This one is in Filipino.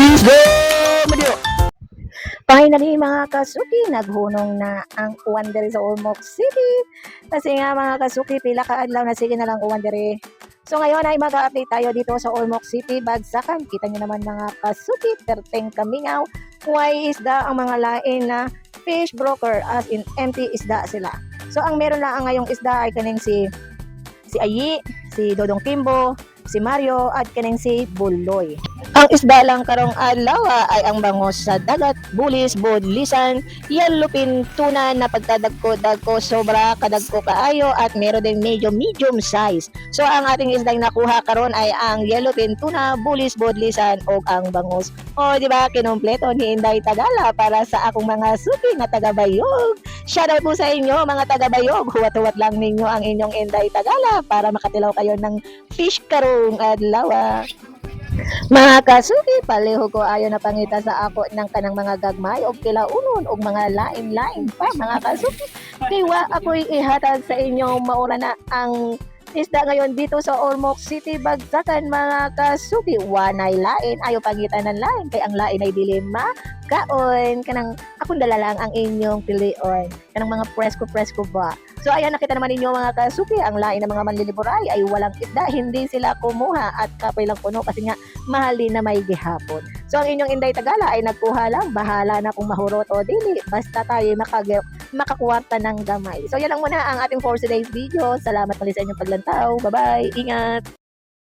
Isda Madio. Finally mga kasuki, naghunong na ang uwan diri sa Ormoc City. Kasi nga mga kasuki, pila ka adlaw na sige na lang uwan diri. So ngayon ay mag-update tayo dito sa Ormoc City, Bagsakan. Kita nyo naman mga kasuki, perteng kamingaw. Why isda ang mga lain na fish broker, as in empty isda sila. So ang meron lang ngayong isda ay kaning si Ayi, si Dodong Kimbo, si Mario at kaning si Buloy. Ang isda lang karong adlaw ay ang bangos sa dagat, bulis, bodlisan, yellowfin, tuna na pagkadagko sobra kadagko kaayo at meron ding medyo medium size. So ang ating isdang nakuha karon ay ang yellowfin, tuna, bulis, bodlisan o ang bangos. O di ba kinompleto ni Inday Tagala para sa akong mga suki na taga-Bayog. Shoutout po sa inyo mga taga-Bayog. Huwat-huwat lang ninyo ang inyong Inday Tagala para makatilaw kayo ng fish karong adlaw. Mga kasuki, paleho ko ayo na pangita sa ako ng kanang mga gagmay o kilaunon o mga lain-lain pa mga kasuki. Kaya ako'y ihatag sa inyo maura na ang isda ngayon dito sa Ormoc City, Bagsakan mga kasuki. Wanay lain, ayo pangitan ng lain kay ang lain ay dili makaon kanang akong dala lang ang inyong pilion kanang mga presko ba. So ayan, nakita naman ninyo mga kasuki, ang lain ng mga manliliburay ay walang isda, hindi sila kumuha at kapoy lang puno kasi nga mahal din na may gihapon. So ang inyong Inday Tagala ay nagkuha lang, bahala na kung mahurot o dili, basta tayo makakuwarta ng gamay. So yan lang muna ang ating for today's video. Salamat muli sa inyong paglantaw. Bye bye, ingat!